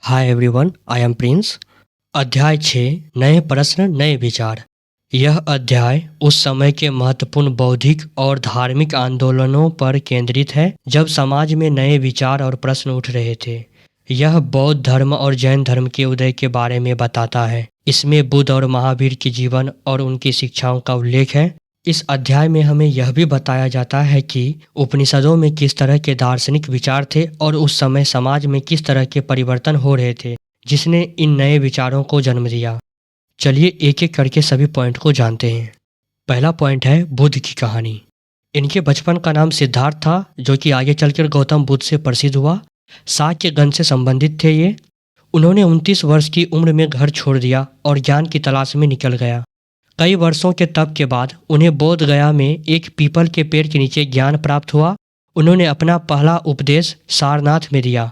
Hi everyone, I am Prince. अध्याय 6, नए प्रश्न नए विचार। यह अध्याय उस समय के महत्वपूर्ण बौद्धिक और धार्मिक आंदोलनों पर केंद्रित है जब समाज में नए विचार और प्रश्न उठ रहे थे। यह बौद्ध धर्म और जैन धर्म के उदय के बारे में बताता है। इसमें बुद्ध और महावीर के जीवन और उनकी शिक्षाओं का उल्लेख है। इस अध्याय में हमें यह भी बताया जाता है कि उपनिषदों में किस तरह के दार्शनिक विचार थे और उस समय समाज में किस तरह के परिवर्तन हो रहे थे जिसने इन नए विचारों को जन्म दिया। चलिए एक एक करके सभी पॉइंट को जानते हैं। पहला पॉइंट है बुद्ध की कहानी। इनके बचपन का नाम सिद्धार्थ था, जो कि आगे चलकर गौतम बुद्ध से प्रसिद्ध हुआ। शाक्य गण से संबंधित थे ये। उन्होंने 29 वर्ष की उम्र में घर छोड़ दिया और ज्ञान की तलाश में निकल गया। कई वर्षों के तप के बाद उन्हें बोध गया में एक पीपल के पेड़ के नीचे ज्ञान प्राप्त हुआ। उन्होंने अपना पहला उपदेश सारनाथ में दिया।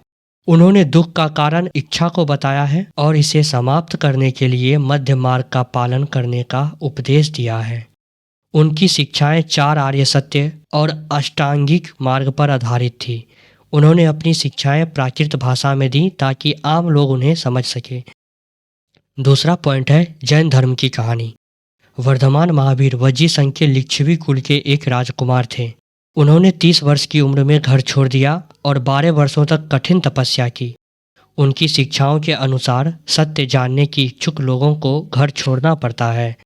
उन्होंने दुख का कारण इच्छा को बताया है और इसे समाप्त करने के लिए मध्य मार्ग का पालन करने का उपदेश दिया है। उनकी शिक्षाएं 4 आर्य सत्य और अष्टांगिक मार्ग पर आधारित थी। उन्होंने अपनी शिक्षाएं प्राकृत भाषा में दी ताकि आम लोग उन्हें समझ सके। दूसरा पॉइंट है जैन धर्म की कहानी। वर्धमान महावीर वज्जी संघ के लिच्छवी कुल के एक राजकुमार थे। उन्होंने 30 वर्ष की उम्र में घर छोड़ दिया और 12 वर्षों तक कठिन तपस्या की। उनकी शिक्षाओं के अनुसार सत्य जानने की इच्छुक लोगों को घर छोड़ना पड़ता है।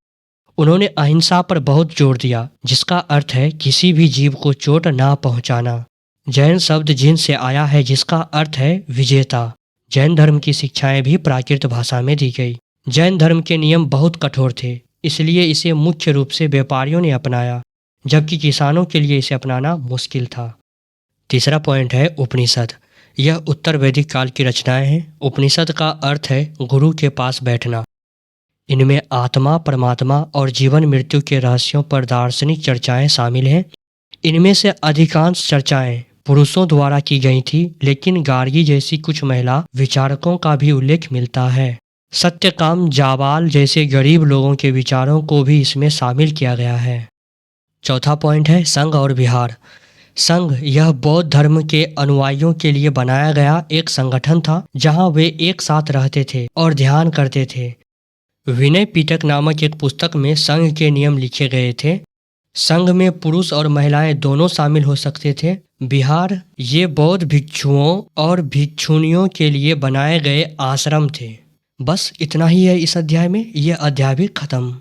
उन्होंने अहिंसा पर बहुत जोर दिया, जिसका अर्थ है किसी भी जीव को चोट ना पहुंचाना। जैन शब्द जिन से आया है, जिसका अर्थ है विजेता। जैन धर्म की शिक्षाएं भी प्राकृत भाषा में दी गई। जैन धर्म के नियम बहुत कठोर थे, इसलिए इसे मुख्य रूप से व्यापारियों ने अपनाया, जबकि किसानों के लिए इसे अपनाना मुश्किल था। तीसरा पॉइंट है उपनिषद। यह उत्तर वैदिक काल की रचनाएं हैं। उपनिषद का अर्थ है गुरु के पास बैठना। इनमें आत्मा, परमात्मा और जीवन मृत्यु के रहस्यों पर दार्शनिक चर्चाएं शामिल हैं। इनमें से अधिकांश चर्चाएं पुरुषों द्वारा की गई थी, लेकिन गार्गी जैसी कुछ महिला विचारकों का भी उल्लेख मिलता है। सत्यकाम जाबाल जैसे गरीब लोगों के विचारों को भी इसमें शामिल किया गया है। चौथा पॉइंट है संघ और विहार। संघ यह बौद्ध धर्म के अनुयायियों के लिए बनाया गया एक संगठन था, जहां वे एक साथ रहते थे और ध्यान करते थे। विनय पिटक नामक एक पुस्तक में संघ के नियम लिखे गए थे। संघ में पुरुष और महिलाएं दोनों शामिल हो सकते थे। विहार ये बौद्ध भिक्षुओं और भिक्षुणियों के लिए बनाए गए आश्रम थे। बस इतना ही है इस अध्याय में। यह अध्याय भी खत्म।